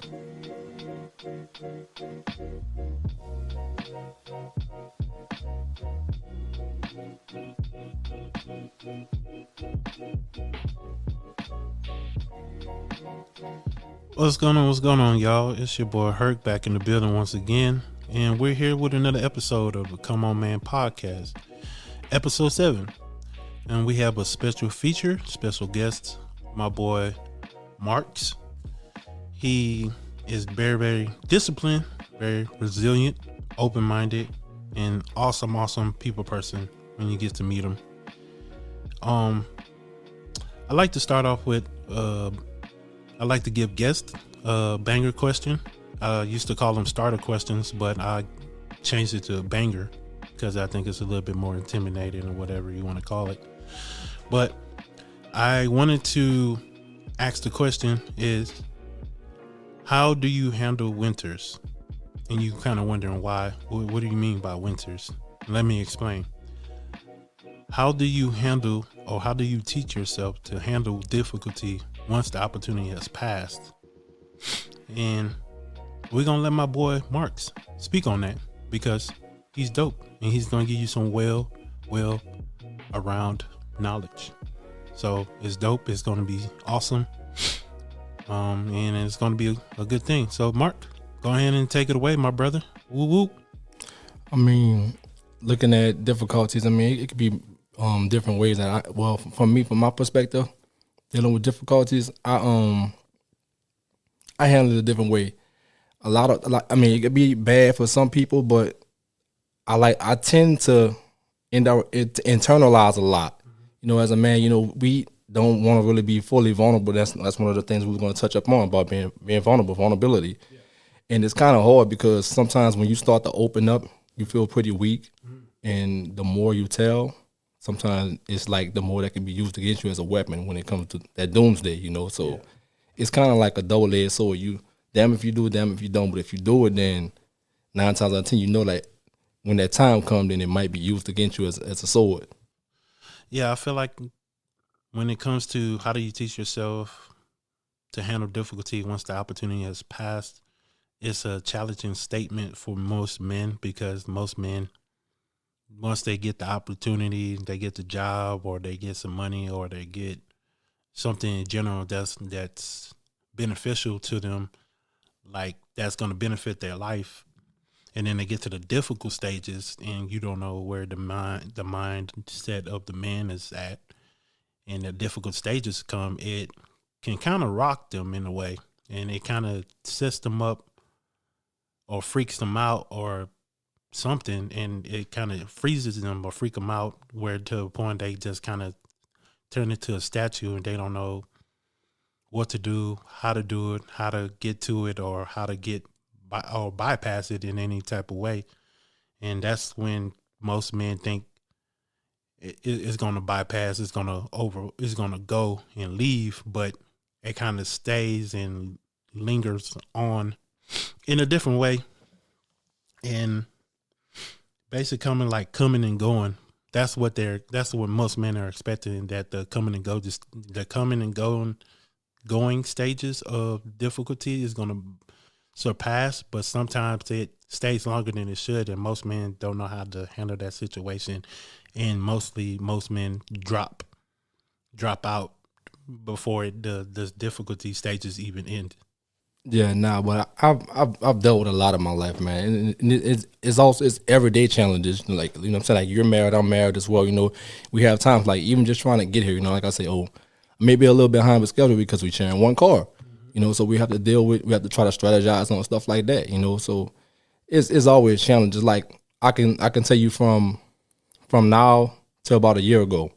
What's going on? What's going on, y'all? It's your boy Herc back in the building once again, and we're here with another episode of the Come On Man podcast, EP.7. And we have a special feature, special guest, my boy Marks. He is very, very disciplined, very resilient, open-minded, and awesome people person when you get to meet him. I like to start off with I like to give guests a banger question. I used to call them starter questions, but I changed it to a banger because I think it's a little bit more intimidating or whatever you want to call it. But I wanted to ask the question is, how do you handle winters? And you kind of wondering why. What do you mean by winters? Let me explain. How do you handle, or how do you teach yourself to handle difficulty once the opportunity has passed? And we're going to let my boy Marks speak on that because he's dope and he's going to give you some well around knowledge. So it's dope. It's going to be awesome. And it's going to be a good thing. So Mark, go ahead and take it away, my brother. Woo woo. I mean, looking at difficulties, I mean, it could be different ways that from my perspective, dealing with difficulties, I handle it a different way. I mean, it could be bad for some people, but I tend to internalize a lot. You know, as a man, you know, we don't want to really be fully vulnerable. That's one of the things we're going to touch up on about being vulnerability. Yeah. And it's kind of hard because sometimes when you start to open up, you feel pretty weak, and the more you tell, sometimes it's like the more that can be used against you as a weapon when it comes to that doomsday, you know. So It's kind of like a double-edged sword. You damn if you do, damn if you don't. But if you do it, then 9 times out of 10, you know, like when that time comes, then it might be used against you as a sword. Yeah, I feel like when it comes to how do you teach yourself to handle difficulty once the opportunity has passed, it's a challenging statement for most men because most men, once they get the opportunity, they get the job or they get some money or they get something in general that's beneficial to them, like that's going to benefit their life. And then they get to the difficult stages and you don't know where the mindset of the man is at. And the difficult stages come, it can kind of rock them in a way. And it kind of sets them up or freaks them out or something, and it kind of freezes them or freak them out where to a point they just kind of turn into a statue and they don't know what to do, how to do it, how to get to it, or how to bypass it in any type of way. And that's when most men think it's going to bypass, it's going to go and leave, but it kind of stays and lingers on in a different way. And basically coming and going. That's what most men are expecting, that the coming and going stages of difficulty is going to surpass, but sometimes it stays longer than it should, and most men don't know how to handle that situation, and most men drop out before the difficulty stages even end. Yeah, but I've dealt with a lot of my life, man, and it's everyday challenges. Like, you know what I'm saying, like you're married, I'm married as well. You know, we have times like even just trying to get here. You know, like I say, maybe a little bit behind the schedule because we sharing one car. You know, so we have to try to strategize on stuff like that. You know, so it's always challenges. Like I can tell you from now to about a year ago,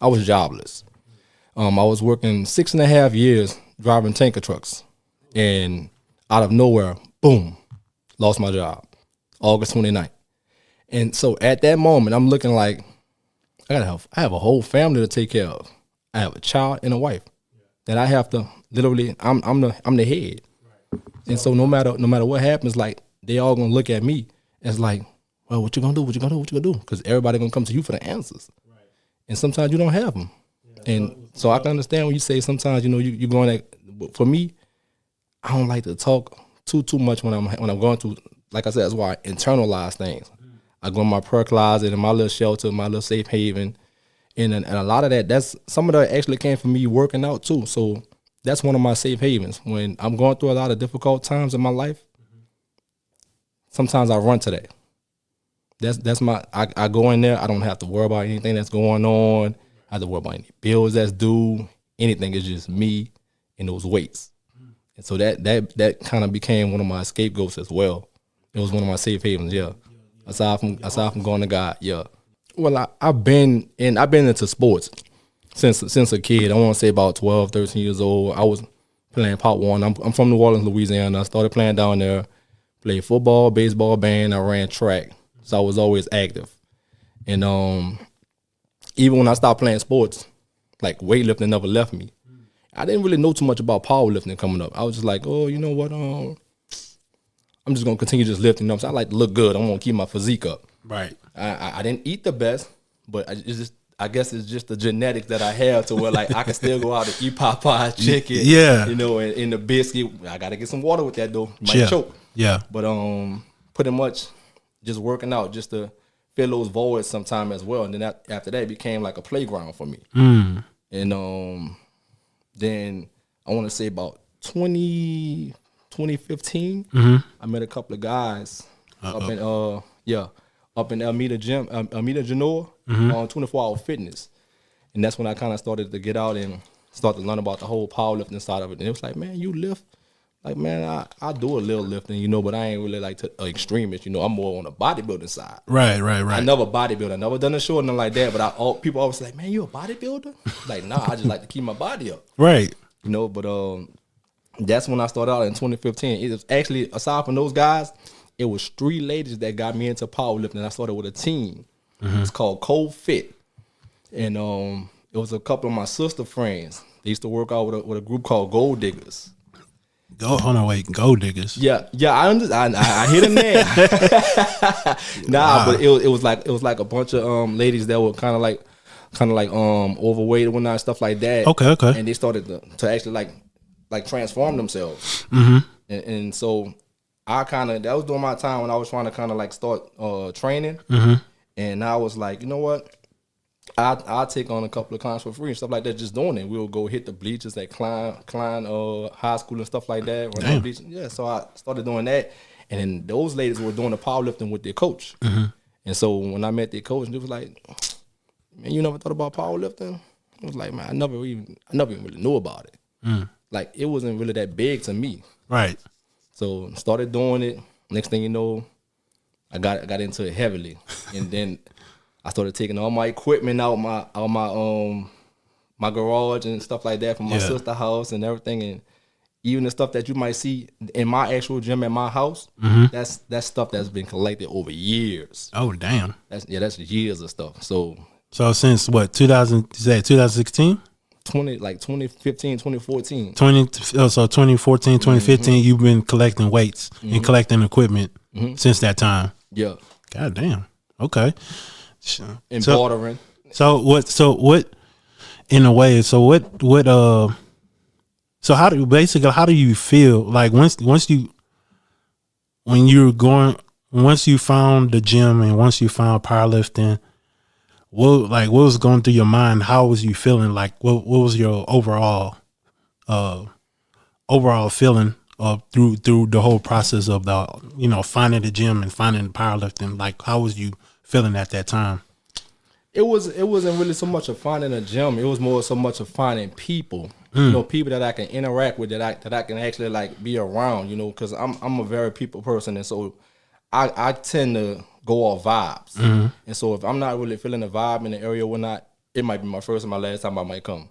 I was jobless. I was working 6.5 years driving tanker trucks. And out of nowhere, boom, lost my job, August 29th. And so at that moment, I'm looking like I have a whole family to take care of. I have a child and a wife that I have to literally. I'm the head, right. And so no matter what happens, like they all gonna look at me as like, well, what you gonna do? What you gonna do? Because everybody gonna come to you for the answers, right. And sometimes you don't have them. Yeah, and so I can understand when you say sometimes, you know, you going at. For me, I don't like to talk too much when I'm going through. Like I said, that's why I internalize things. I go in my prayer closet, in my little shelter, my little safe haven, and a lot of that. That's some of that actually came from me working out too. So that's one of my safe havens. When I'm going through a lot of difficult times in my life, sometimes I run to that. That's my. I go in there. I don't have to worry about anything that's going on. I have to worry about any bills that's due. Anything. It's just me and those weights. And so that kind of became one of my scapegoats as well. It was one of my safe havens, yeah. Aside from going to God, yeah. Well, I've been into sports since a kid. I want to say about 12, 13 years old. I was playing Pop One. I'm from New Orleans, Louisiana. I started playing down there. Played football, baseball, band. I ran track, so I was always active. And even when I stopped playing sports, like weightlifting never left me. I didn't really know too much about powerlifting coming up. I was just like, oh, you know what? I'm just gonna continue just lifting. You know what I'm saying? I like to look good. I'm gonna keep my physique up. Right. I didn't eat the best, but I guess it's just the genetics that I have to where like I can still go out and eat Popeye's chicken. Yeah. You know, and the biscuit. I gotta get some water with that though. Might choke. Yeah. But pretty much just working out just to fill those voids sometime as well. And then after that, it became like a playground for me. And then I want to say about 2015, I met a couple of guys up in Elmita Gym, Elmita Genoa on 24-hour fitness. And that's when I kind of started to get out and start to learn about the whole powerlifting side of it. And it was like, man, you lift? Like, man, I do a little lifting, you know, but I ain't really like an extremist, you know. I'm more on the bodybuilding side. Right. I never bodybuilder. I never done a show or nothing like that, but people always like, man, you a bodybuilder? Like, nah, I just like to keep my body up. Right. You know, but that's when I started out in 2015. It was actually, aside from those guys, it was 3 ladies that got me into powerlifting. I started with a team. It's called Cold Fit. And it was a couple of my sister friends. They used to work out with a group called Gold Diggers. Gold Diggers. Yeah, I hit them there. Wow. But it was like a bunch of ladies that were kind of like overweight and whatnot, stuff like that. Okay. And they started to actually like transform themselves. And so that was during my time when I was trying to kind of like start training. And I was like, you know what? I'll take on a couple of clients for free and stuff like that, just doing it. We'll go hit the bleachers at Klein High School and stuff like that. Yeah, so I started doing that. And then those ladies were doing the powerlifting with their coach. And so when I met their coach, they was like, man, you never thought about powerlifting? I was like, man, I never even really knew about it. Like, it wasn't really that big to me. Right. So started doing it. Next thing you know, I got into it heavily. And then I started taking all my equipment out my garage and stuff like that from my sister's house and everything. And even the stuff that you might see in my actual gym at my house, that's stuff that's been collected over years. Oh, damn. That's years of stuff. So since what, 2016? 2015, 2014. 2014, 2015, you've been collecting weights and collecting equipment since that time. Yeah. God damn. Okay. And bordering. So what in a way, so how do you feel like once you found the gym and once you found powerlifting, what was going through your mind? How was you feeling? Like what was your overall feeling through the whole process of finding the gym and finding powerlifting? Like how was you feeling at that time? It wasn't really so much of finding a gym. It was more so much of finding people. People that I can interact with, that I can actually like be around. Because I'm a very people person, and so I tend to go off vibes. And so if I'm not really feeling the vibe in the area, it might be my first and my last time I might come.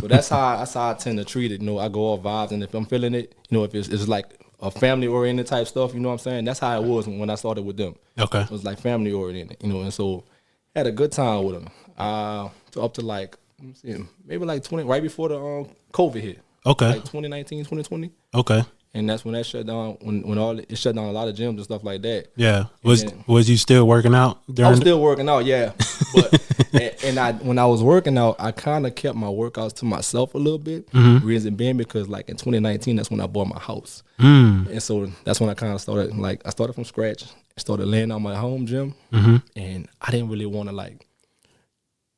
So that's how I tend to treat it. I go off vibes, and if I'm feeling it, if it's like a family oriented type stuff, you know what I'm saying? That's how it was when I started with them. Okay, it was like family oriented, and so had a good time with them. Up to like, let me see, maybe like 20, right before the COVID hit. Okay, like 2019, 2020. Okay, and that's when that shut down. When all it shut down a lot of gyms and stuff like that. Yeah. And Was you still working out I during? was still working out, yeah. But when I was working out, I kind of kept my workouts to myself a little bit. Reason being because like in 2019, that's when I bought my house, and so that's when I kind of started. Like I started from scratch, started laying out my home gym, and I didn't really want to like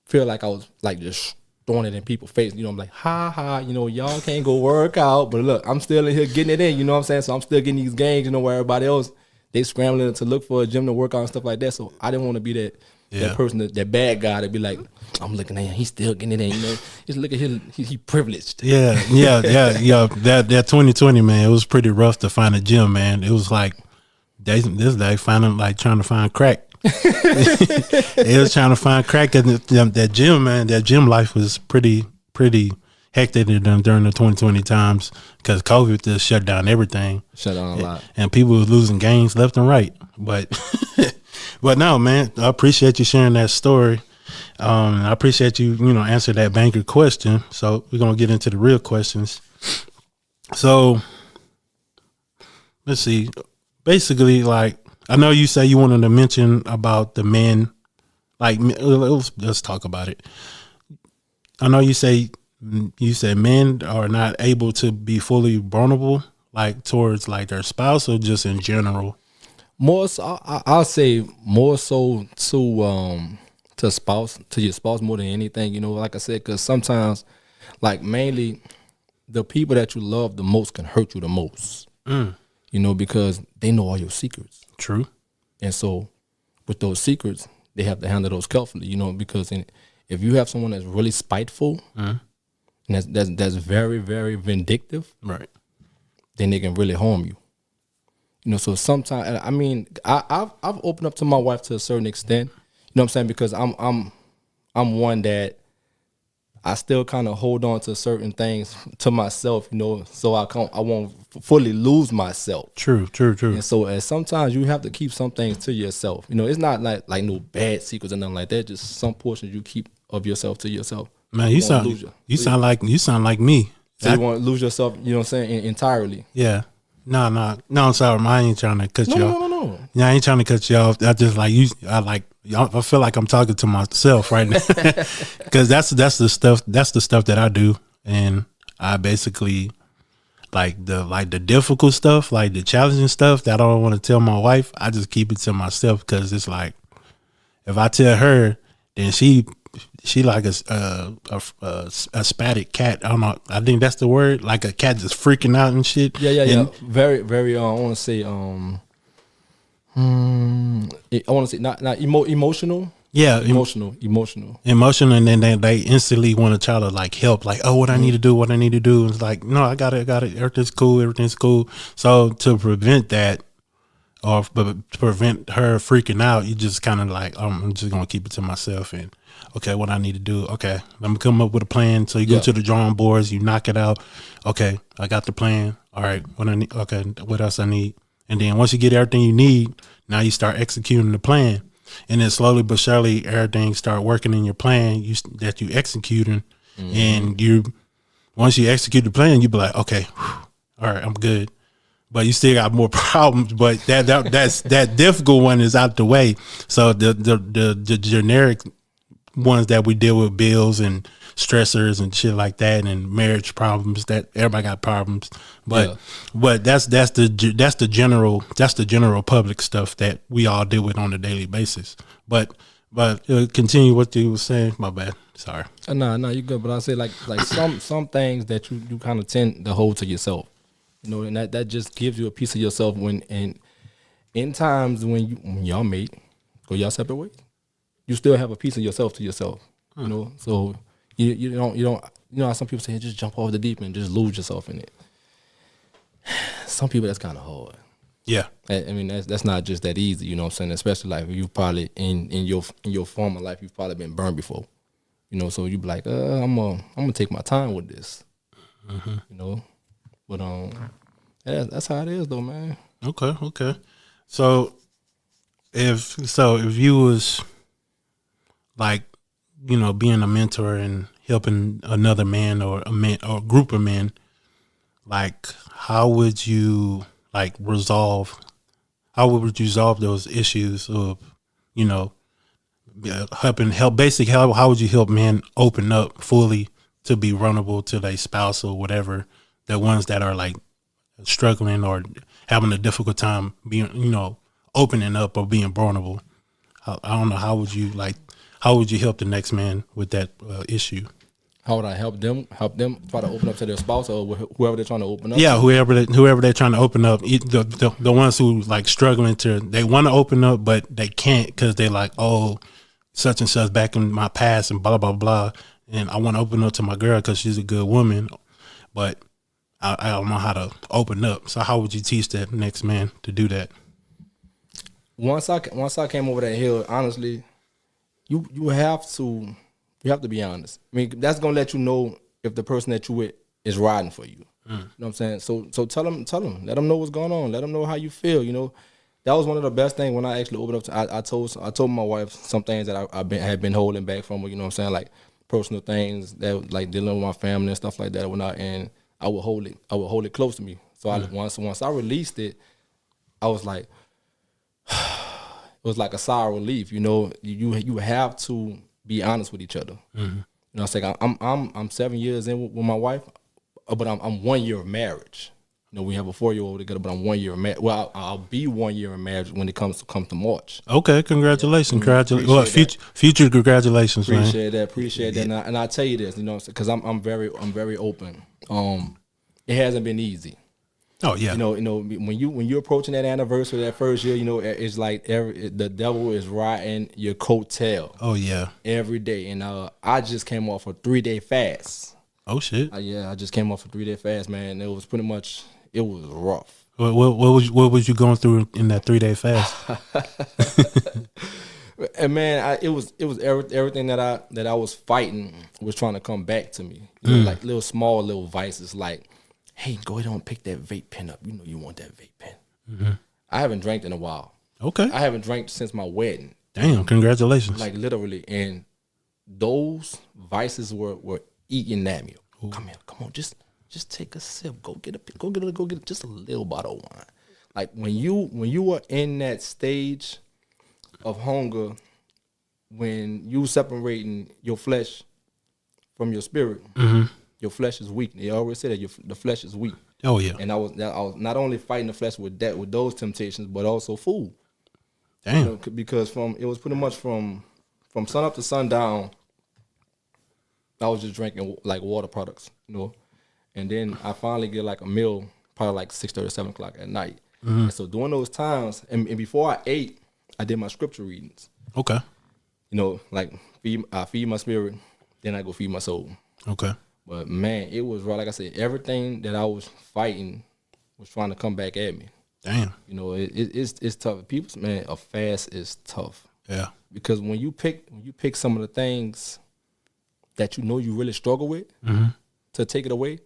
feel like I was like just throwing it in people's face. You know, I'm like, ha ha, you know, y'all can't go work out, but look, I'm still in here getting it in. You know what I'm saying? So I'm still getting these gains. You know, where everybody else they scrambling to look for a gym to work out and stuff like that. So I didn't want to be that person, that bad guy to be like, I'm looking at him, he's still getting it in. You know, just look at him, he privileged. Yeah. That 2020, man, it was pretty rough to find a gym, man. It was like this day finding like trying to find crack. They was trying to find crack at that gym, man. That gym life was pretty hectic during the 2020 times because COVID just shut down everything. Shut down a lot, and people were losing gains left and right. But but no, man, I appreciate you sharing that story. I appreciate you answer that banker question. So we're gonna get into the real questions. So let's see. Basically, like, I know you say you wanted to mention about the men. Like, let's talk about it. I know you say men are not able to be fully vulnerable, like towards like their spouse, or just in general. More so, I'll say more so to your spouse more than anything. You know, like I said, because sometimes, like mainly, the people that you love the most can hurt you the most. You know, because they know all your secrets. True. And so with those secrets, they have to handle those carefully, you know, because if you have someone that's really spiteful and that's very, very vindictive, right, then they can really harm you. You know, so sometimes, I mean, I've opened up to my wife to a certain extent, you know what I'm saying? Because I'm one that I still kind of hold on to certain things to myself, you know, so I won't fully lose myself. True. And so sometimes you have to keep some things to yourself. You know, it's not like no bad secrets or nothing like that. Just some portions you keep of yourself to yourself. Man, you sound like me. So you won't lose yourself, you know what I'm saying, entirely. Yeah. No, I'm sorry. I ain't trying to cut you off. No. Yeah, I ain't trying to cut you off. I just like you. I feel like I'm talking to myself right now because that's the stuff that I do, and I basically like the difficult stuff, like the challenging stuff that I don't want to tell my wife. I just keep it to myself because it's like if I tell her, then she like a spastic cat. I don't know. I think that's the word. Like a cat just freaking out and shit. Yeah. Very, very. I want to say. I want to say not emotional. Yeah, emotional, and then they instantly want to try to like help, like, oh, what I need to do. It's like, no, I got it. Everything's cool. So to prevent that, or to prevent her freaking out, you just kind of like, I'm just gonna keep it to myself and okay, what I need to do. Okay, I'm gonna come up with a plan. So you go to the drawing boards, you knock it out. Okay, I got the plan. All right, what I need. Okay, what else I need? And then once you get everything you need, now you start executing the plan. And then slowly but surely, everything start working in your plan that you executing. And once you execute the plan, you be like, okay, all right, I'm good. But you still got more problems. But that difficult one is out the way. So the generic ones that we deal with, bills and stressors and shit like that, and marriage problems, that everybody got problems, but that's the general public stuff that we all deal with on a daily basis. But continue what you were saying. My bad. Sorry. No, you good. But I say like some things that you kind of tend to hold to yourself, you know, and that just gives you a piece of yourself when and in times when y'all mate, go y'all separate ways, you still have a piece of yourself to yourself, you know. So you don't how some people say just jump off the deep end, just lose yourself in it. Some people that's kind of hard. Yeah, I mean that's not just that easy, you know what I'm saying. Especially like you probably in your former life you've probably been burned before, you know. So you be like, I'm gonna take my time with this, you know. But that's how it is though, man. Okay. So if you was like, you know, being a mentor and helping another man or a group of men, like, how would you resolve? How would you resolve those issues of, you know, Basically, how would you help men open up fully to be vulnerable to their spouse or whatever? The ones that are like struggling or having a difficult time being, opening up or being vulnerable. I don't know. How would you help the next man with that issue? How would I help them? Help them try to open up to their spouse or whoever they're trying to open up. Yeah, to? whoever they're trying to open up. The ones who like struggling they want to open up but they can't because they like, oh, such and such back in my past and blah blah blah, and I want to open up to my girl because she's a good woman, but I don't know how to open up. So how would you teach that next man to do that? Once I came over that hill, honestly, you have to be honest. I mean, that's gonna let you know if the person that you with is riding for you. You know what I'm saying? So tell them, let them know what's going on. Let them know how you feel. You know, that was one of the best things when I actually opened up to. I told my wife some things that I had been holding back from her. You know what I'm saying? Like personal things that like dealing with my family and stuff like that. And I would hold it close to me. So once I released it, I was like, it was like a sigh of relief. You know, you have to be honest with each other. You know, it's like I'm 7 years in with my wife, but I'm 1 year of marriage. You know, we have a 4-year-old together, but I'm 1 year of marriage. Well, I'll be 1 year in marriage when it comes to March. Okay, congratulations, future congratulations, man. Appreciate that. And I tell you this, you know, because I'm very open. It hasn't been easy. Oh yeah. You know when you're approaching that anniversary, that first year, you know, it's like the devil is riding your coattail. Oh yeah. Every day, and I just came off a 3-day fast. Oh shit. I just came off a 3-day fast, man. It was rough. What was you going through in that 3-day fast? And man, it was everything that I was fighting was trying to come back to me. You know, like little vices, like, hey, go ahead and pick that vape pen up. You know you want that vape pen. I haven't drank in a while. Okay. I haven't drank since my wedding. Damn, congratulations. Like literally, and those vices were eating at me. Ooh. Come on, just take a sip. Go get just a little bottle of wine. Like when you are in that stage of hunger, when you separating your flesh from your spirit, your flesh is weak. They always say that the flesh is weak. Oh yeah. And I was not only fighting the flesh with those temptations, but also food. Damn. You know, because it was pretty much from sun up to sundown, I was just drinking like water products, you know. And then I finally get like a meal, probably like 6:30, 7 o'clock at night. And so during those times, and before I ate, I did my scripture readings. Okay. You know, like I feed my spirit, then I go feed my soul. Okay. But man, it was raw. Like I said, everything that I was fighting was trying to come back at me. Damn. You know, it's tough. People, man, a fast is tough. Yeah. Because when you pick some of the things that you know you really struggle with to take it away,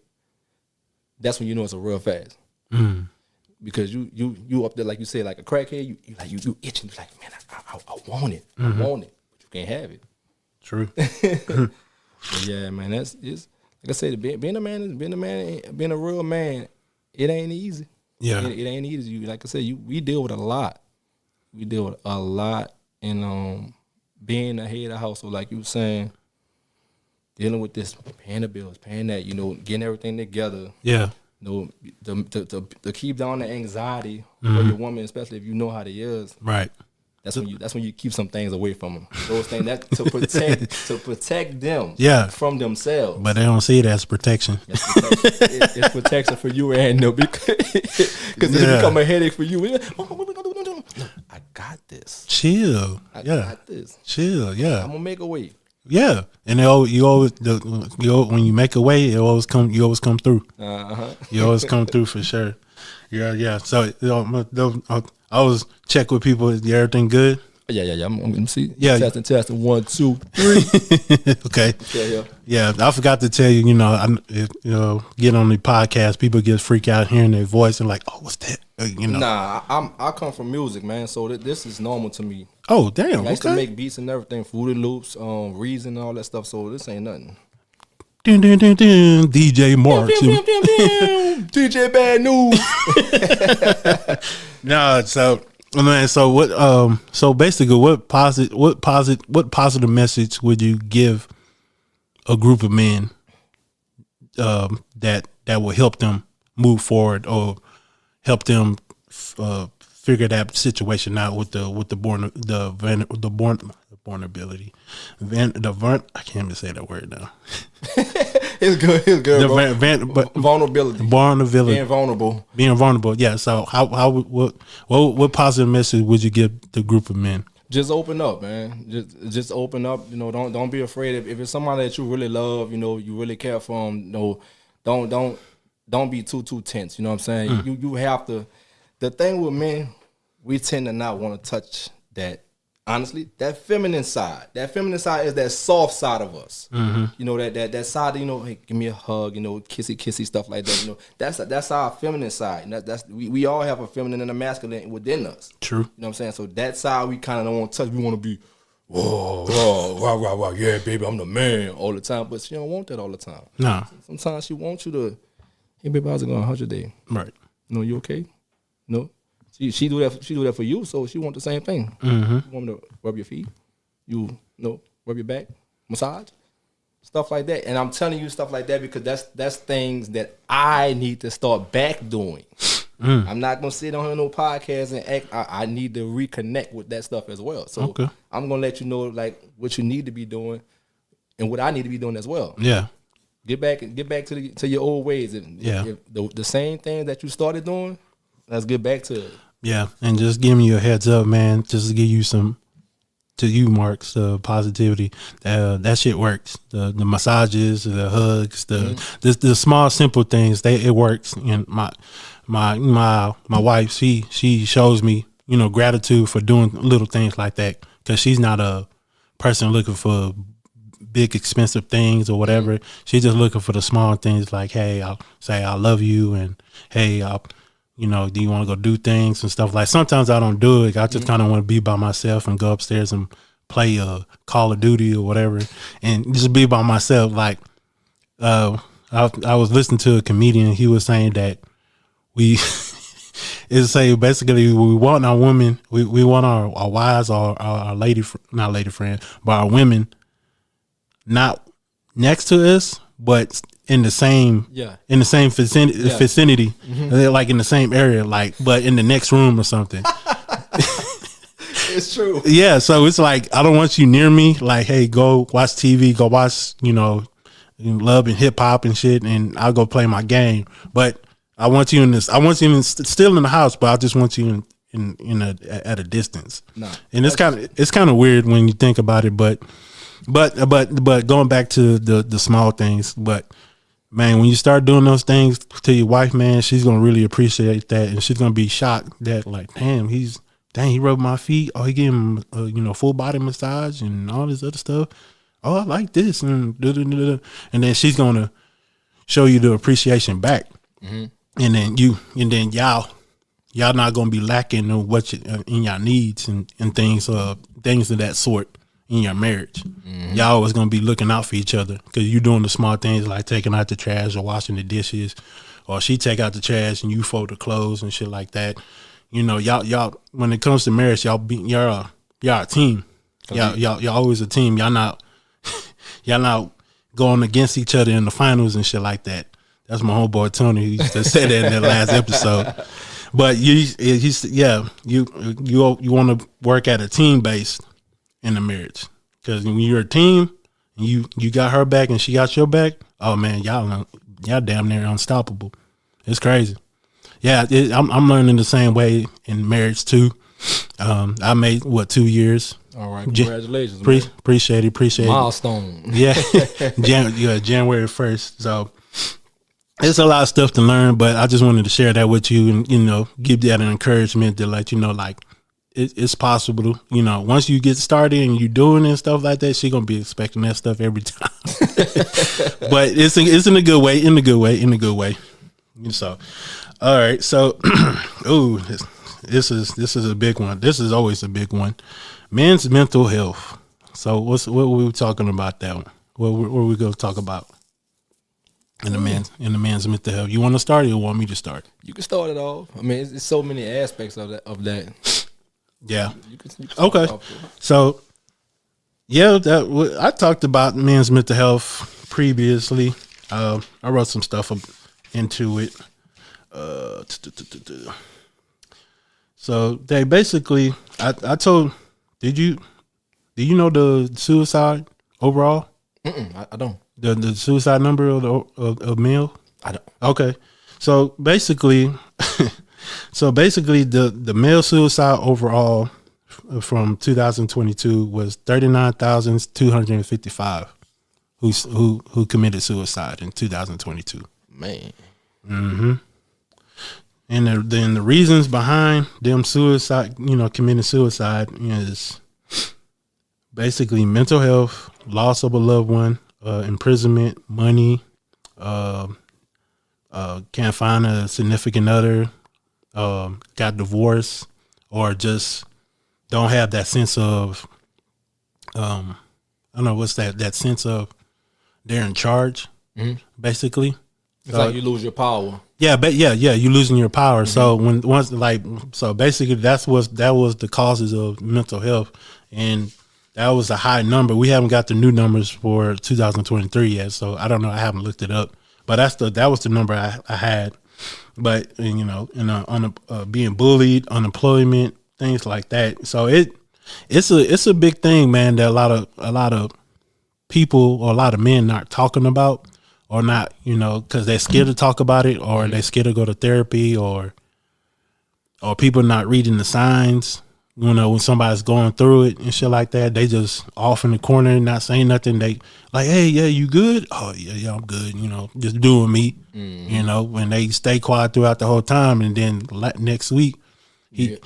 that's when you know it's a real fast. Because you up there, like you said, like a crackhead, you itching. You're like, man, I want it. I want it. But you can't have it. True. Yeah, man, it's like I said, being a real man, it ain't easy. Yeah. It ain't easy. Like I said, we deal with a lot. We deal with a lot, and being the head of the household, like you were saying, dealing with this, paying the bills, paying that, you know, getting everything together. Yeah. You know, to keep down the anxiety for your woman, especially if you know how they is. Right. That's when you keep some things away from them. Those things that to protect them. Yeah. From themselves. But they don't see it as protection. It's protection for you and them because it become a headache for you. I got this. Chill. I got this. Chill. Yeah. I'm gonna make a way. Yeah, and you always when you make a way, you always come through. You always come through for sure. Yeah. So I always check with people. Is everything good? Yeah. I'm gonna see. Yeah, testing 1, 2, 3. Okay. Yeah. I forgot to tell you. You know, get on the podcast. People get freaked out hearing their voice and like, oh, what's that? You know. Nah, I come from music, man. So this is normal to me. Oh, damn. I used to make beats and everything, Fruity Loops, Reason, and all that stuff. So this ain't nothing. DJ Mark. TJ bad news. No, so man, so what? So basically, what positive message would you give a group of men that will help them move forward or help them figure that situation out with the vulnerability, I can't even say that word now. It's good. Vulnerability. Being vulnerable. Yeah. So what positive message would you give the group of men? Just open up, man. Just open up. You know, don't be afraid. If it's somebody that you really love, you know, you really care for them. You know, don't be too tense. You know what I'm saying? You have to. The thing with men, we tend to not want to touch that. Honestly, that feminine side. That feminine side is that soft side of us. Mm-hmm. You know, that side. You know, hey, give me a hug. You know, kissy stuff like that. You know, that's our feminine side. And we all have a feminine and a masculine within us. True. You know what I'm saying? So that side we kind of don't want to touch. We want to be, whoa, yeah, baby, I'm the man all the time. But she don't want that all the time. No. Sometimes she wants you to, hey, baby, how's it going? How's your day? Right. No, you okay? No. She do that for you, so she want the same thing. Mm-hmm. You want me to rub your feet? Rub your back, massage, stuff like that. And I'm telling you stuff like that because that's things that I need to start back doing. I'm not gonna sit on here no podcast and act. I need to reconnect with that stuff as well. So okay. I'm gonna let you know like what you need to be doing and what I need to be doing as well. Yeah. Get back to your old ways. If the same thing that you started doing, let's get back to it. Yeah, and just giving you a heads up, man, just to give you Mark's positivity. That shit works. The massages, the hugs, the small simple things. It works. And my wife, she shows me, you know, gratitude for doing little things like that because she's not a person looking for big expensive things or whatever. She's just looking for the small things like, hey, I'll say I love you, and hey, you know, do you want to go do things and stuff like. Sometimes I don't do it. I just kind of want to be by myself and go upstairs and play Call of Duty or whatever, and just be by myself. Like, I was listening to a comedian. He was saying that basically we want our women, we want our wives or our not lady friend, but our women not next to us, but in the same vicinity, like in the same area, like but in the next room or something. It's true. Yeah, so it's like I don't want you near me. Like, hey, go watch TV, go watch, you know, Love and Hip Hop and shit, and I'll go play my game. But I want you in this. I want you still in the house, but I just want you at a distance. No, and it's kind of weird when you think about it, but going back to the small things, but. Man, when you start doing those things to your wife, man, she's gonna really appreciate that, and she's gonna be shocked that, like, he rubbed my feet. Oh, he gave him, full body massage and all this other stuff. Oh, I like this, and then she's gonna show you the appreciation back, and then y'all not gonna be lacking in in your needs and things of that sort. In your marriage, y'all always gonna be looking out for each other because you're doing the small things like taking out the trash or washing the dishes, or she take out the trash and you fold the clothes and shit like that. You know, y'all. When it comes to marriage, y'all a team. Y'all always a team. Y'all not going against each other in the finals and shit like that. That's my homeboy Tony. He used to say that in the last episode. But you want to work at a team base. In the marriage, because when you're a team and you got her back and she got your back, oh man, y'all damn near unstoppable. It's crazy. Yeah, I'm learning the same way in marriage too. I made 2 years. All right, congratulations. Appreciate it. Milestone. Yeah, January 1st. So it's a lot of stuff to learn, but I just wanted to share that with you and give that an encouragement to let you know like. It's possible, once you get started and you doing it and stuff like that, she gonna be expecting that stuff every time. But it's in a good way. So, all right. So, this is a big one. This is always a big one. Men's mental health. So what were we talking about that one? What were we gonna talk about? in the man's mental health? You want to start, or you want me to start? You can start it off. I mean, it's so many aspects of that. Yeah. You can Okay. So, yeah, I talked about men's mental health previously. I wrote some stuff into it. So they basically, I told, do you know the suicide overall? I don't. The suicide number of male? I don't. Okay. So basically, the male suicide overall from 2022 was 39,255 who committed suicide in 2022. Man. Mm-hmm. And then the reasons behind them committing suicide is basically mental health, loss of a loved one, imprisonment, money, can't find a significant other, got divorced, or just don't have that sense of, I don't know, what's that sense of they're in charge, basically. It's like you lose your power. Yeah, but yeah, you losing your power. So basically that was the causes of mental health, and that was a high number. We haven't got the new numbers for 2023 yet, so I don't know. I haven't looked it up, but that was the number I had. But being bullied, unemployment, things like that. So it's a big thing, man. That a lot of people or a lot of men not talking about, or not, because they're scared to talk about it, or they're scared to go to therapy, or people not reading the signs. When somebody's going through it and shit like that, they just off in the corner, not saying nothing. They like, hey, yeah, you good? Oh, yeah, I'm good. Just doing me. When they stay quiet throughout the whole time, and then next week, you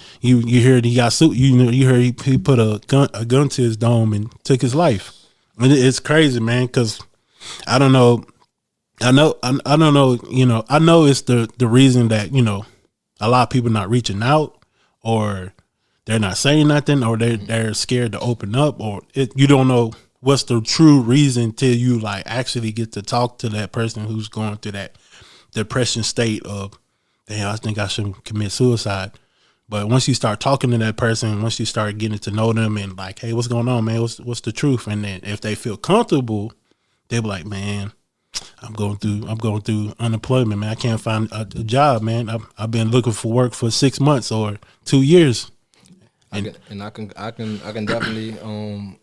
heard he got sued. You heard he put a gun to his dome and took his life. And it's crazy, man. Because I don't know. I don't know. I know it's the reason that a lot of people not reaching out, or they're not saying nothing, or they're scared to open up, or you don't know what's the true reason till you like actually get to talk to that person who's going through that depression state of, damn, I think I should commit suicide. But once you start talking to that person, once you start getting to know them and like, hey, what's going on, man? What's the truth? And then if they feel comfortable, they'll be like, man, I'm going through unemployment, man. I can't find a job, man. I've been looking for work for 6 months or 2 years. I can definitely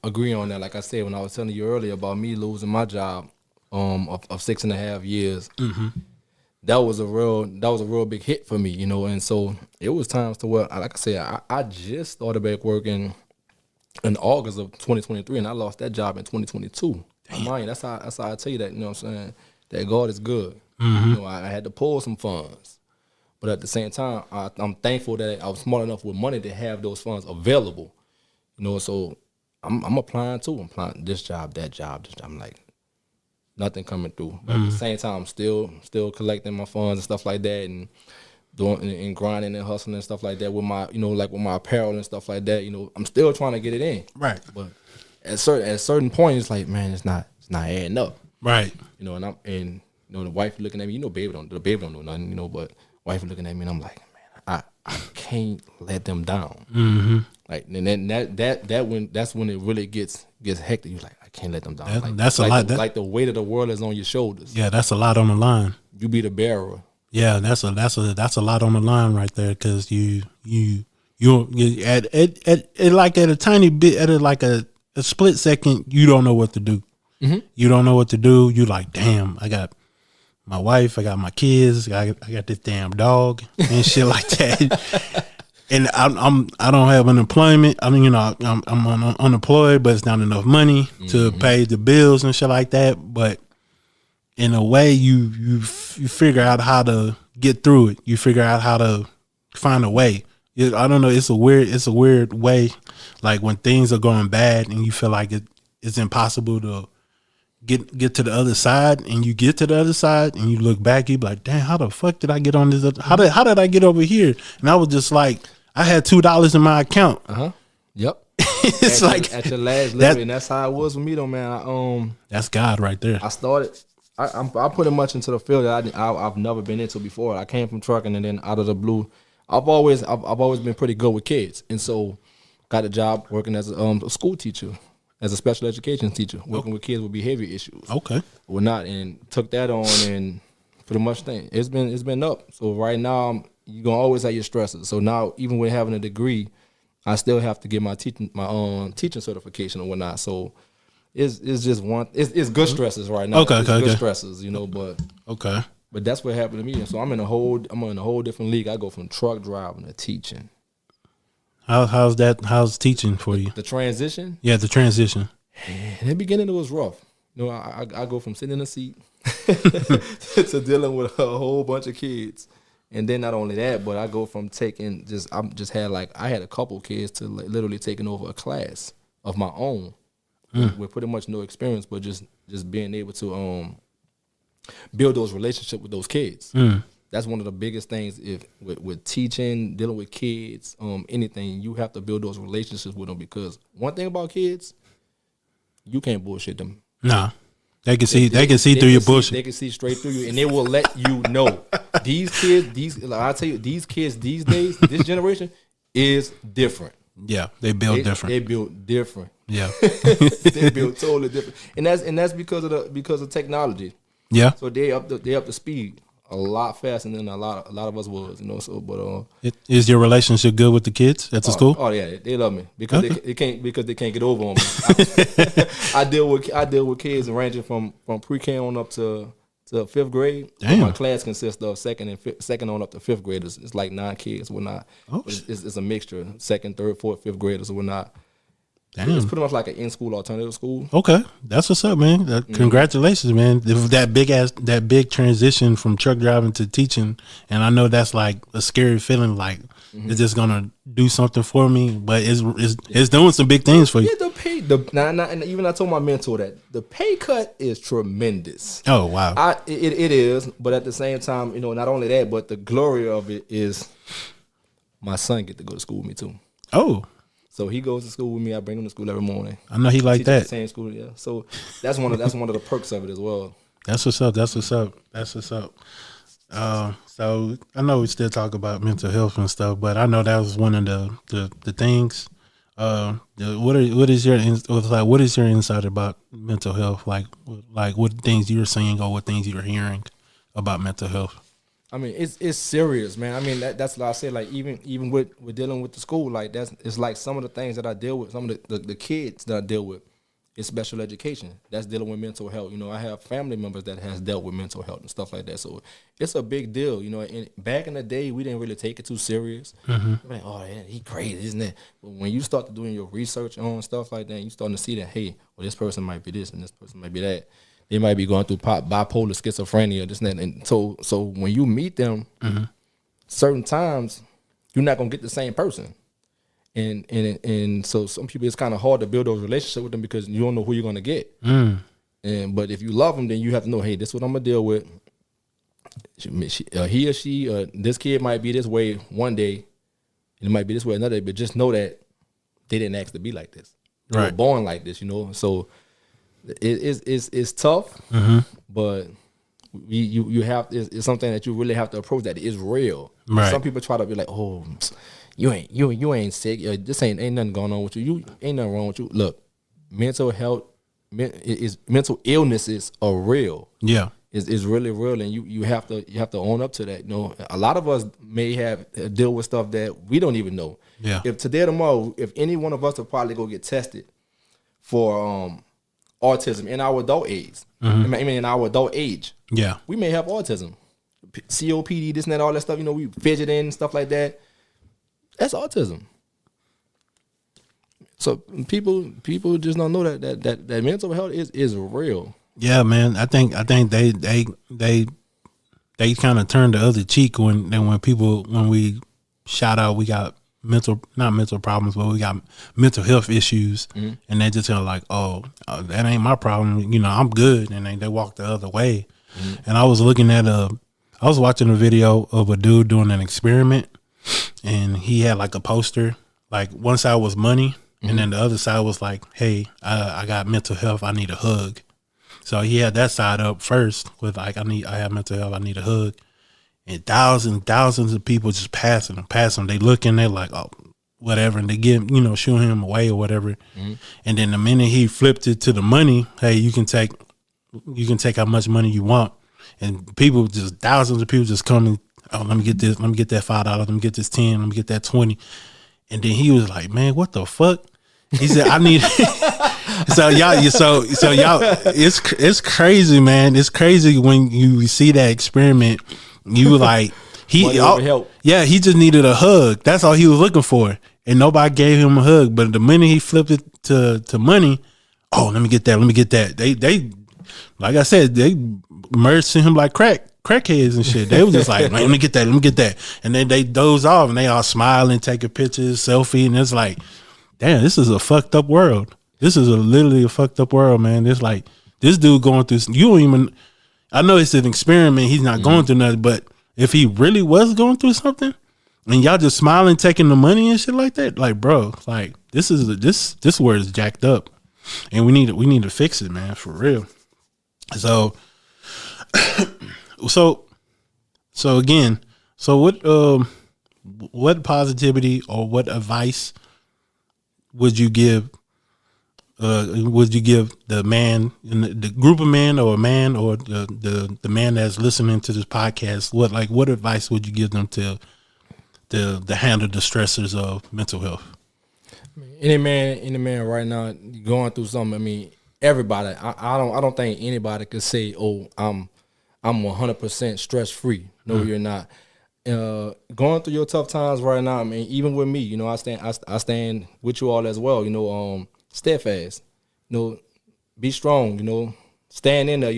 agree on that. Like I said, when I was telling you earlier about me losing my job of 6.5 years, that was a real big hit for me, And so it was times to where, like I said, I just started back working in August of 2023, and I lost that job in 2022. Mind, that's how I tell you that. You know what I'm saying? That God is good. I had to pull some funds. But at the same time, I'm thankful that I was smart enough with money to have those funds available. So I'm applying too. I'm applying this job, that job. I'm like, nothing coming through. But at the same time, I'm still collecting my funds and stuff like that, and doing and grinding and hustling and stuff like that with my, like with my apparel and stuff like that. I'm still trying to get it in. Right. But at a certain point, it's like, man, it's not adding up. Right. And the wife looking at me. The baby don't know nothing. But wife looking at me, and I'm like, man, I can't let them down. Like, and then that's when it really gets hectic. You're like, I can't let them down. That's a lot. Like the weight of the world is on your shoulders. Yeah, that's a lot on the line. You be the bearer. Yeah, that's a lot on the line right there, because you at a tiny bit, at like a split second, you don't know what to do. You don't know what to do. You like, damn, I got my wife, I got my kids, I got this damn dog and shit like that. And I don't have unemployment. I mean, I'm unemployed, but it's not enough money to pay the bills and shit like that. But in a way, you figure out how to get through it. You figure out how to find a way. I don't know. It's a weird way. Like when things are going bad and you feel like it's impossible to get to the other side, and you get to the other side and you look back, you be like, damn, how the fuck did I get on this? How did I get over here? And I was just like, I had $2 in my account. Yep. It's at your last level, and that's how it was with me though, man. That's God right there. I started I put it much into the field that I've never been into before. I came from trucking, and then out of the blue, I've always been pretty good with kids, and so got a job working as a school teacher, as a special education teacher, working with kids with behavior issues. Okay. Or not, and took that on, and pretty much thing. It's been up. So right now, you're gonna always have your stresses. So now, even with having a degree, I still have to get my teaching certification and whatnot. So it's just it's good stresses right now. Okay, good stresses, but okay. But that's what happened to me. And so I'm in a whole different league. I go from truck driving to teaching. How's teaching for you? The transition? Yeah, the transition. In the beginning, it was rough. I go from sitting in a seat to dealing with a whole bunch of kids. And then not only that, but I go from I had a couple kids to literally taking over a class of my own with pretty much no experience, but just being able to build those relationships with those kids. That's one of the biggest things with teaching, dealing with kids, anything, you have to build those relationships with them, because one thing about kids, you can't bullshit them. Nah. They can see through your bullshit. They can see straight through you, and they will let you know. These kids, I tell you, these kids these days, this generation is different. Yeah, they build different. They build different. Yeah, they build totally different, and that's because of technology. Yeah. So they up the speed a lot faster than a lot of us was, So, but is your relationship good with the kids at the school? Oh yeah, they love me because they can't get over on me. I deal with kids ranging from pre-K on up to 5th grade. Damn. My class consists of second on up to 5th graders. It's like 9 kids, whatnot. Oh, it's a mixture, 2nd, 3rd, 4th, 5th graders or whatnot. Damn. It's pretty much like an in-school alternative school. Okay, that's what's up, man. Congratulations, man. That big transition from truck driving to teaching, and I know that's like a scary feeling. Like it's just gonna do something for me, but it's doing some big things for you. Yeah, and even I told my mentor that the pay cut is tremendous. Oh wow, it is, but at the same time, not only that, but the glory of it is my son get to go to school with me too. Oh. So he goes to school with me. I bring him to school every morning. I know he like that. The same school, yeah. So that's one of the perks of it as well. That's what's up. So I know we still talk about mental health and stuff, but I know that was one of the things. What is your insight about mental health? Like what things you're seeing or what things you're hearing about mental health? I mean, it's serious, man. I mean, that's what I said. Like even with dealing with the school, like it's like some of the things that I deal with, some of the kids that I deal with, is special education. That's dealing with mental health. I have family members that has dealt with mental health and stuff like that. So it's a big deal. And back in the day, we didn't really take it too serious. Like, oh, yeah, he crazy, isn't it? But when you start doing your research on stuff like that, you starting to see that, hey, well, this person might be this and this person might be that. They might be going through bipolar, schizophrenia, this and that. And so when you meet them, certain times you're not gonna get the same person. And so some people, it's kind of hard to build those relationships with them because you don't know who you're gonna get. But if you love them, then you have to know, hey, this is what I'm gonna deal with. He or she, this kid might be this way one day, and it might be this way another day. But just know that they didn't ask to be like this. They were born like this, So it's tough, but you have it's something that you really have to approach that is real. Right. Some people try to be like, oh, you ain't sick. This ain't nothing going on with you. You ain't nothing wrong with you. Look, mental health mental illnesses are real. Yeah, is really real, and you have to own up to that. A lot of us may have deal with stuff that we don't even know. Yeah. If today or tomorrow, if any one of us will probably go get tested for autism in our adult age. I mean, in our adult age. Yeah. We may have autism. COPD, this and that, all that stuff, we fidgeting and stuff like that. That's autism. So people just don't know that mental health is real. Yeah, man. I think they kind of turn the other cheek when we shout out we got not mental problems, but we got mental health issues, and they just kind of like, oh, that ain't my problem, I'm good, and they walk the other way. And I was watching a video of a dude doing an experiment, and he had like a poster, like one side was money, and then the other side was like, hey, I got mental health, I need a hug. So he had that side up first with like, I have mental health, I need a hug. And thousands of people just passing him. They looking, they're like, oh, whatever. And they give, shooing him away or whatever. Mm-hmm. And then the minute he flipped it to the money, hey, you can take how much money you want. And people just, thousands of people just coming, oh, let me get this, let me get that $5, let me get this 10, let me get that 20. And then he was like, man, what the fuck? He said, I need so y'all, it's crazy, man. It's crazy when you see that experiment. You like he just needed a hug. That's all he was looking for, and nobody gave him a hug. But the minute he flipped it to money, oh, let me get that. They like I said, they merged him like crackheads and shit. They was just like, let me get that, and then they doze off and they all smiling, taking pictures, selfie, and it's like, damn, this is a fucked up world. This is literally a fucked up world, man. It's like this dude going through. You don't even. I know it's an experiment. He's not going through nothing, but if he really was going through something, and y'all just smiling, taking the money and shit like that, like, bro, like this word is jacked up, and we need to fix it, man, for real. So again, what positivity or what advice would you give the man in the group of men, or a man, or the man that's listening to this podcast? What advice would you give them to handle the stressors of mental health? Any man right now going through something. I mean, everybody. I don't think anybody could say, oh, I'm 100% stress free. No, you're not. Going through your tough times right now. I mean, even with me, I stand with you all as well. Steadfast, be strong, stand in there,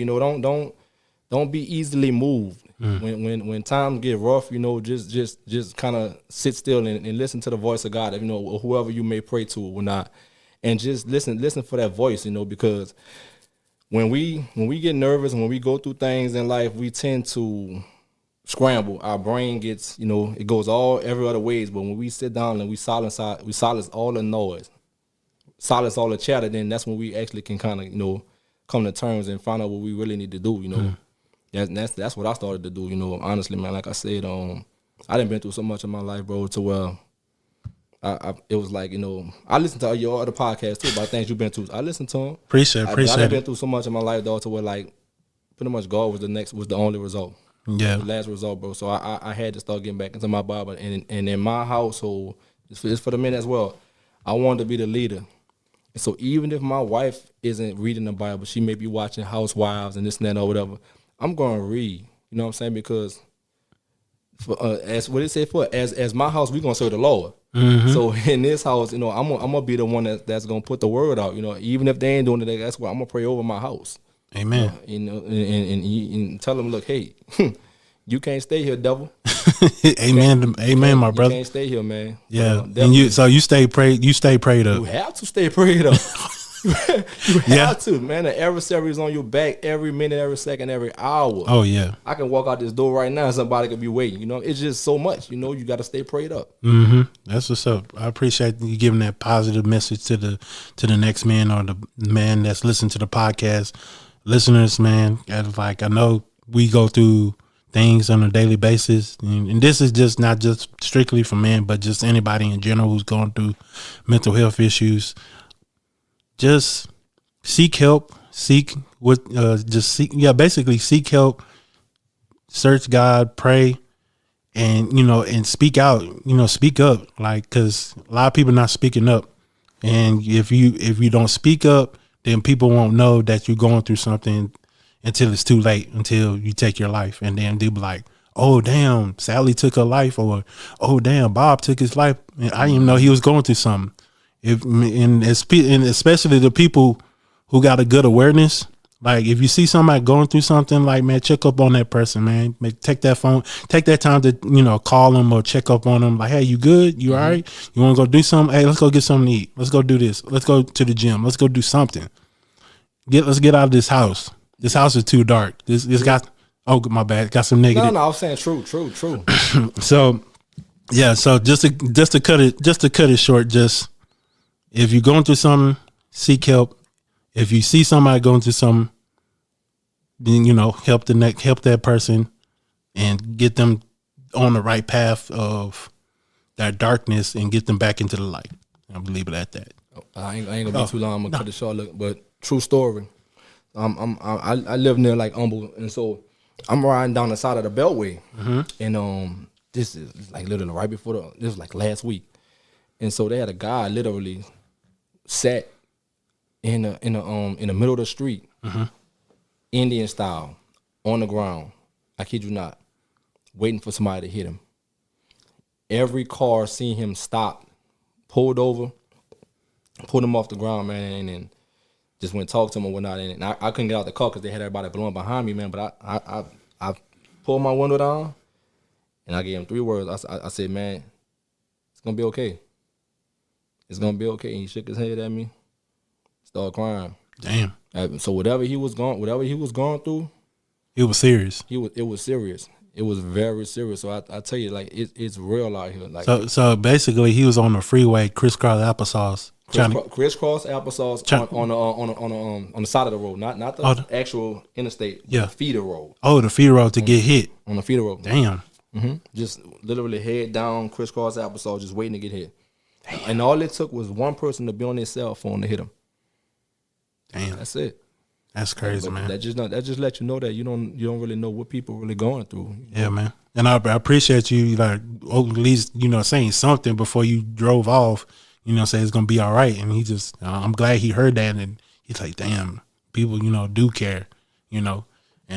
don't be easily moved. When times get rough, just kind of sit still and listen to the voice of God, or whoever you may pray to or not, and just listen for that voice, because when we get nervous and when we go through things in life, we tend to scramble. Our brain gets, it goes every other ways, but when we sit down and we silence all the noise, silence all the chatter, then that's when we actually can kind of, come to terms and find out what we really need to do, That's what I started to do, honestly, man. Like I said, I done been through so much in my life, bro, to where it was like, I listened to your other podcasts too about things you've been through. I listened to them. Appreciate I done been through so much in my life, dog, to where like pretty much God was the only result. Yeah. The last result, bro. So I had to start getting back into my Bible. And in my household, it's for the men as well, I wanted to be the leader. So even if my wife isn't reading the Bible, she may be watching Housewives and this and that or whatever, I'm going to read. You know what I'm saying? Because as my house, we're going to serve the Lord. Mm-hmm. So in this house, I'm going to be the one that's going to put the word out. Even if they ain't doing it, that's why I'm going to pray over my house. Amen. And tell them, look, hey, you can't stay here, devil. Amen, my brother. You can't stay here, man. Yeah, and you stay prayed. You stay prayed up. You have to stay prayed up. You have to, man. The adversary is on your back every minute, every second, every hour. Oh yeah. I can walk out this door right now and somebody could be waiting. It's just so much. You got to stay prayed up. Mm-hmm. That's what's up. I appreciate you giving that positive message to the next man or the man that's listening to the podcast. Listeners, man, I know we go through things on a daily basis, and this is just not just strictly for men, but just anybody in general who's going through mental health issues. Just seek help. Basically seek help. Search God, pray, and and speak out. Speak up, because a lot of people not speaking up, and if you don't speak up, then people won't know that you're going through something until it's too late, until you take your life. And then they'll be like, oh, damn, Sally took her life, or, oh, damn, Bob took his life. And I didn't even know he was going through something. And especially the people who got a good awareness, like if you see somebody going through something, like, man, check up on that person, man. Take that time to, call them or check up on them. Like, hey, you good? You all right? You want to go do something? Hey, let's go get something to eat. Let's go do this. Let's go to the gym. Let's go do something. Let's get out of this house. This house is too dark. This got, oh, my bad. Got some negative. No, I was saying true. So, yeah. So just to cut it short, just if you're going through something, seek help. If you see somebody going through something, then help that person and get them on the right path of that darkness and get them back into the light. I believe it at that. I ain't gonna be too long. I'm gonna cut it short. Look, but true story. I live near like Humble, and so I'm riding down the side of the Beltway, and this is like literally right before this was like last week, and so they had a guy literally sat in the middle of the street, Indian style, on the ground. I kid you not, waiting for somebody to hit him. Every car seen him stop, pulled over, pulled him off the ground, man, and just went and talked to him and whatnot. And I couldn't get out the car because they had everybody blowing behind me, man. But I pulled my window down and I gave him 3 words. I said, man, it's gonna be okay. It's gonna be okay. And he shook his head at me, started crying. Damn. So whatever he was going through, it was serious. It was serious. It was very serious. So I tell you, like it's real out here. Like so basically, he was on the freeway, crisscross applesauce. Crisscross applesauce on the side of the road, not the actual interstate. The feeder road. Oh, the feeder road to get hit on the feeder road. Damn. Just literally head down, crisscross applesauce, just waiting to get hit. Damn. And all it took was one person to be on their cell phone to hit him. Damn, that's it. That's crazy, man. That just let you know that you don't really know what people really going through. Yeah, man. And I appreciate you, like, at least saying something before you drove off. Say it's gonna be all right. And he just, I'm glad he heard that, and he's like, damn, people, do care, And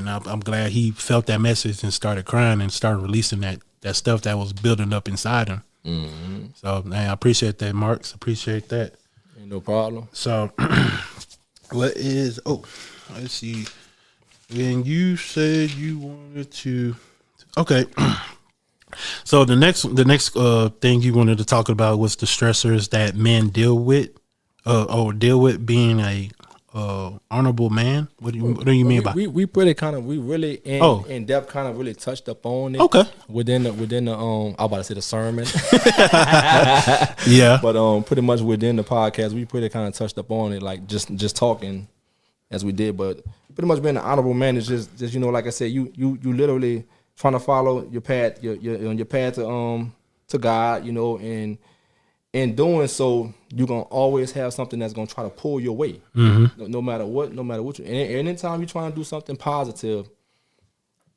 I'm glad he felt that message and started crying and started releasing that stuff that was building up inside him. So, man, I appreciate that, Marks. Appreciate that. Ain't no problem. So, let's see. When you said you wanted to, okay. So the next thing you wanted to talk about was the stressors that men deal with, being a honorable man. What do you mean by? We really in depth kind of really touched up on it. Okay. Within the I'm about to say the sermon. Yeah. But pretty much within the podcast, we pretty kind of touched up on it, like just talking as we did. But pretty much being an honorable man is just like I said, you literally trying to follow your path, your path to God, and in doing so, you're gonna always have something that's gonna try to pull your way, no matter what. And anytime you're trying to do something positive,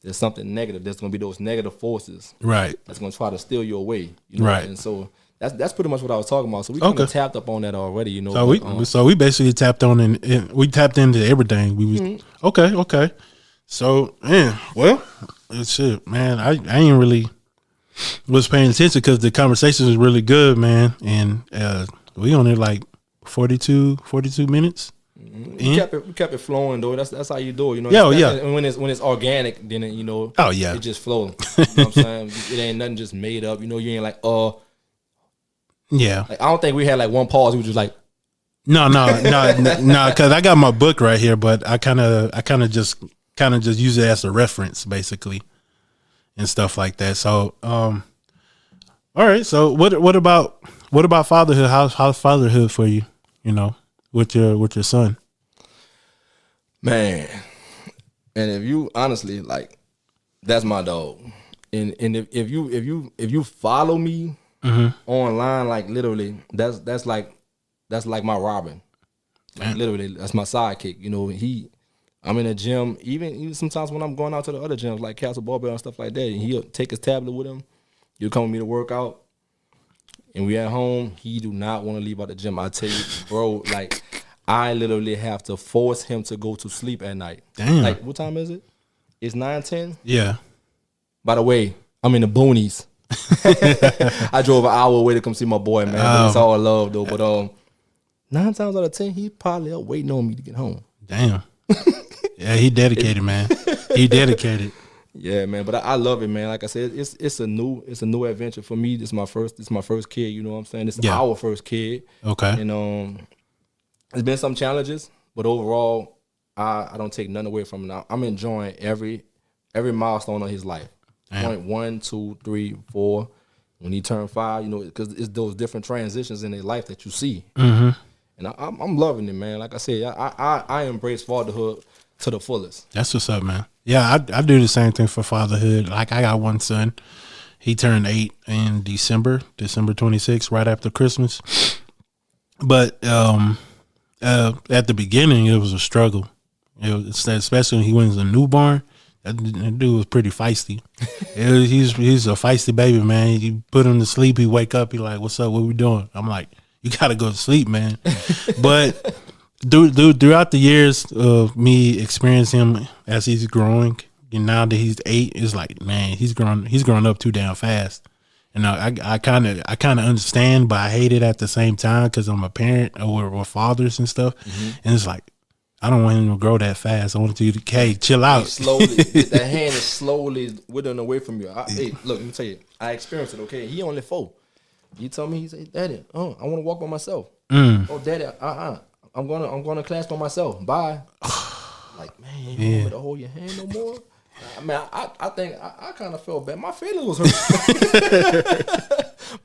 there's something negative. There's gonna be those negative forces, right? That's gonna try to steal your way, right? And so that's pretty much what I was talking about. So we kind of tapped up on that already, So we basically tapped on and we tapped into everything. We was okay. So shit, man. I ain't really was paying attention because the conversation was really good, man. And we on it like 42 minutes. We kept it flowing though. That's how you do it, And when it's organic, then it just flows. You know what I'm saying? It ain't nothing just made up. You ain't like yeah. Like, I don't think we had like one pause. We were just like no, because I got my book right here, but I kind of just use it as a reference, basically, and stuff like that. So, all right. So, what about fatherhood? How's fatherhood for you? With your son, man. And if you honestly like, that's my dog. And if you follow me online, like literally, that's like my Robin. Like, literally, that's my sidekick. I'm in a gym, even sometimes when I'm going out to the other gyms like Castle Barbell and stuff like that, and he'll take his tablet with him. He'll come with me to work out, and we at home. He do not want to leave out the gym. I tell you, bro, like I literally have to force him to go to sleep at night. Damn. Like, what time is it? It's 9:10. Yeah. By the way, I'm in the boonies. I drove an hour away to come see my boy, man. But it's all love though. But 9 times out of 10, he's probably up waiting on me to get home. Damn. Yeah, he dedicated, man. He dedicated. Yeah, man. But I love it, man. Like I said, it's a new adventure for me. This is my first kid. You know what I'm saying? This is our first kid. Okay. And there's been some challenges, but overall, I don't take none away from it. I'm enjoying every milestone of his life. Point 1, 2, 3, 4. When he turned 5, because it's those different transitions in their life that you see. And I'm loving it, man. Like I said, I embrace fatherhood to the fullest. That's what's up, man. Yeah, I do the same thing for fatherhood. Like I got one son. He turned 8 in December 26th, right after Christmas. But at the beginning, it was a struggle. It was, especially when he was a newborn. That dude was pretty feisty. He's a feisty baby, man. You put him to sleep, he wake up, he like, "What's up? What we doing?" I'm like, "You gotta go to sleep, man." But throughout the years of me experiencing him as he's growing, and now that he's 8, it's like, man, he's grown up too damn fast. And I kind of understand, but I hate it at the same time because I'm a parent or we're fathers and stuff, and it's like, I don't want him to grow that fast. I want you to, hey, chill out. Slowly, that hand is slowly withering away from you. Hey, look, let me tell you, I experienced it. Okay, he only 4. You tell me, he said, "Daddy, I want to walk by myself." Oh, Daddy, I'm going to class by myself. Bye. Like, man, you don't want me to hold your hand no more. I mean, I think I kind of felt bad. My feelings was hurt.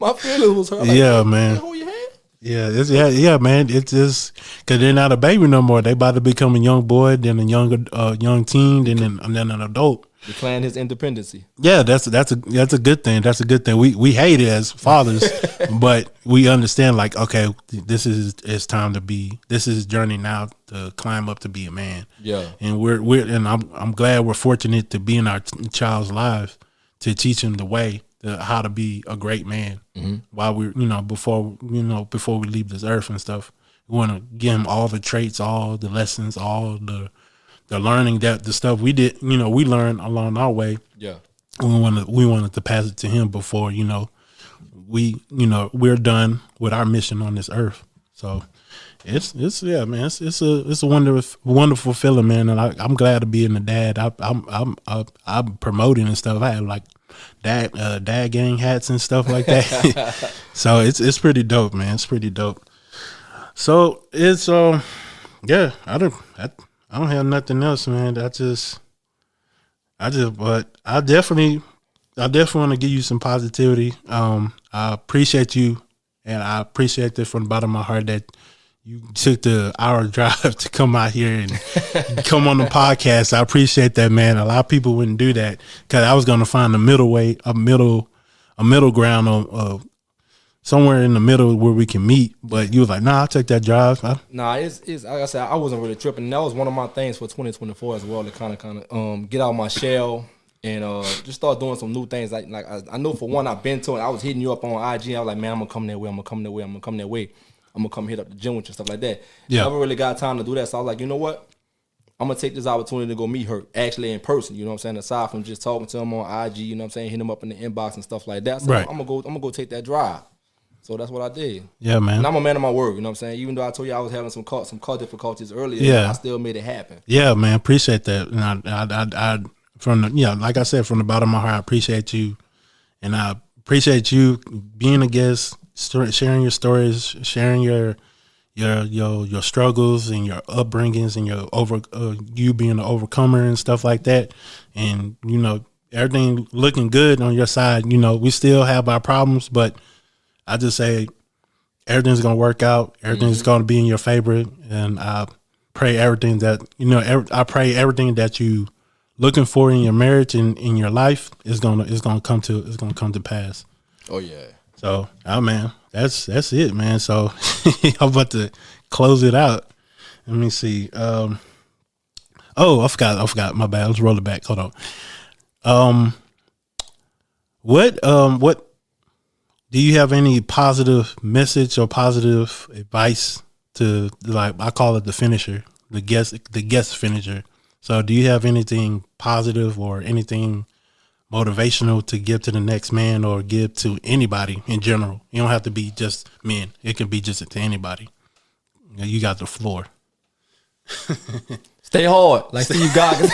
My feelings was hurt. Like, yeah, man. Hold your hand. Yeah, man. It's just because they're not a baby no more. They about to become a young boy, then a young teen, then an adult. Declaring his independency. Yeah, that's a good thing. That's a good thing. We hate it as fathers, but we understand. Like, okay, this is his journey now to climb up to be a man. Yeah, and I'm glad we're fortunate to be in our child's lives to teach him the way. How to be a great man while we're, before we leave this earth and stuff. We want to give him all the traits, all the lessons, all the learning that the stuff we did, we learned along our way. Yeah. We wanted to pass it to him before, we're done with our mission on this earth. So it's man, it's a wonderful feeling, man. And I'm glad to be in the dad. I'm promoting and stuff. I have like dad gang hats and stuff like that. So it's pretty dope, man. It's pretty dope. So it's yeah, I don't have nothing else, man. But I definitely want to give you some positivity. I appreciate you, and I appreciate it from the bottom of my heart that you took the hour drive to come out here and come on the podcast. I appreciate that, man. A lot of people wouldn't do that because I was going to find a middle ground of somewhere in the middle where we can meet. But you was like, "Nah, I'll take that drive." It's like I said, I wasn't really tripping. That was one of my things for 2024 as well, to kind of get out of my shell and just start doing some new things. Like I know for one, I've been to it. I was hitting you up on IG. I was like, "Man, I'm gonna come that way. I'm gonna come hit up the gym with you," stuff like that. Yeah. I never really got time to do that. So I was like, you know what? I'm going to take this opportunity to go meet her actually in person. You know what I'm saying? Aside from just talking to him on IG, you know what I'm saying? Hitting him up in the inbox and stuff like that. So right. I'm going to go take that drive. So that's what I did. Yeah, man. And I'm a man of my word. You know what I'm saying? Even though I told you I was having some car difficulties earlier, I still made it happen. Yeah, man. Appreciate that. And I like I said, from the bottom of my heart, I appreciate you. And I appreciate you being a guest, sharing your stories, sharing your struggles and your upbringings and you being an overcomer and stuff like that. And everything looking good on your side. We still have our problems, but I just say everything's gonna work out. Everything's gonna be in your favor, and I pray everything that everything that you looking for in your marriage and in your life is gonna come to pass. Oh yeah. So, man, that's it, man. So I'm about to close it out. Let me see. I forgot. My bad. Let's roll it back. Hold on. What do you have any positive message or positive advice to, like, I call it the finisher, the guest finisher. So do you have anything positive or anything motivational to give to the next man or give to anybody in general? You don't have to be just men. It can be just to anybody. You got the floor. Stay hard, like Steve Goggins.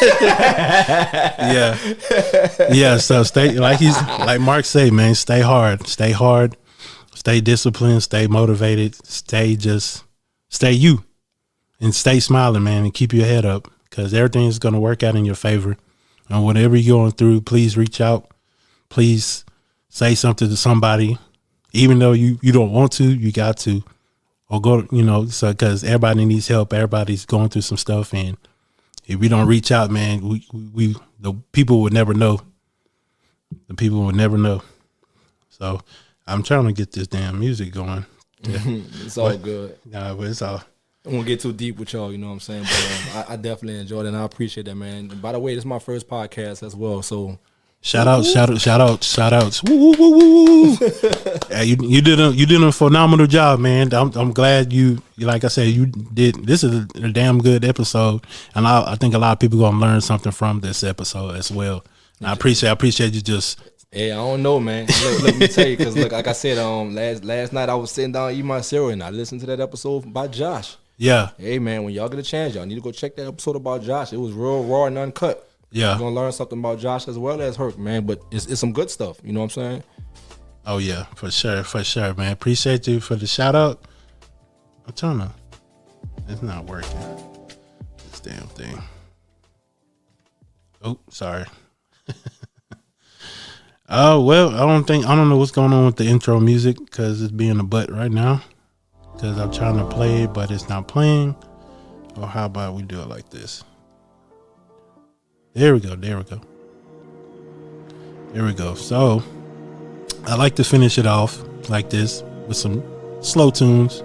Yeah. So stay like Mark say, man. Stay hard, stay disciplined, stay motivated, stay you, and stay smiling, man, and keep your head up because everything is gonna work out in your favor. And whatever you're going through, please reach out. Please say something to somebody, even though you don't want to. You got to, or go. So because everybody needs help. Everybody's going through some stuff, and if we don't reach out, man, we the people would never know. The people would never know. So I'm trying to get this damn music going. It's all good. Nah, but it's all. I won't get too deep with y'all, you know what I'm saying? But I definitely enjoyed it, and I appreciate that, man. And by the way, this is my first podcast as well, so shout outs. Woo, woo, woo, woo. Yeah, you did a phenomenal job, man. I'm glad you like I said, you did. This is a damn good episode, and I think a lot of people gonna learn something from this episode as well. And I appreciate you just. Hey, I don't know, man. Let me tell you, because look, like I said, last night I was sitting down eating my cereal, and I listened to that episode by Josh. Yeah. Hey, man, when y'all get a chance, y'all need to go check that episode about Josh. It was real raw and uncut. Yeah. You're going to learn something about Josh as well as Herc, man. But it's some good stuff. You know what I'm saying? Oh, yeah. For sure, man. Appreciate you for the shout out. I'm trying to. It's not working. This damn thing. Oh, sorry. Oh, well, I don't know what's going on with the intro music because it's being a butt right now. Because I'm trying to play it, but it's not playing. Or how about we do it like this? There we go. So, I like to finish it off like this with some slow tunes.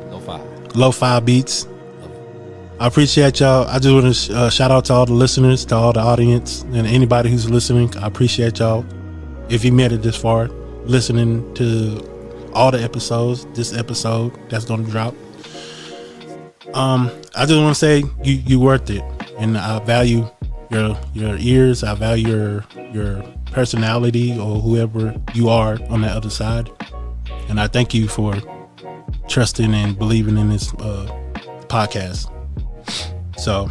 Lo-fi beats. I appreciate y'all. I just want to shout out to all the listeners, to all the audience, and anybody who's listening. I appreciate y'all. If you made it this far, listening to all the episodes, this episode that's going to drop. I just want to say you worth it, and I value your ears. I value your personality or whoever you are on the other side, and I thank you for trusting and believing in this podcast. So,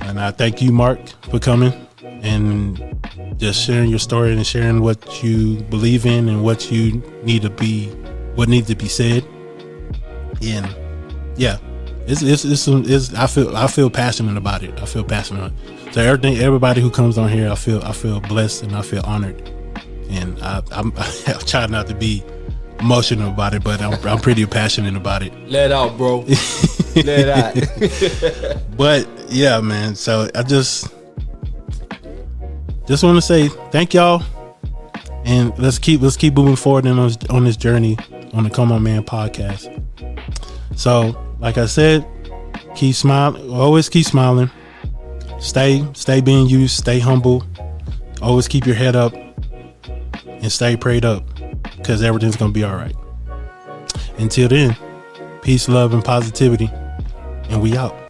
and I thank you, Mark, for coming and just sharing your story and sharing what you believe in and what you need to be, what needs to be said. And yeah, it's I feel passionate about it. I feel passionate. So everybody who comes on here, I feel blessed and I feel honored. And I'm trying not to be emotional about it, but I'm pretty passionate about it. Let it out, bro. Let it out. But yeah, man. So I just want to say thank y'all, and let's keep moving forward on this journey on the Come On Man podcast. So, like I said, keep smiling. Always keep smiling. Stay being you. Stay humble. Always keep your head up and stay prayed up, because everything's gonna be all right. Until then, peace, love, and positivity, and we out.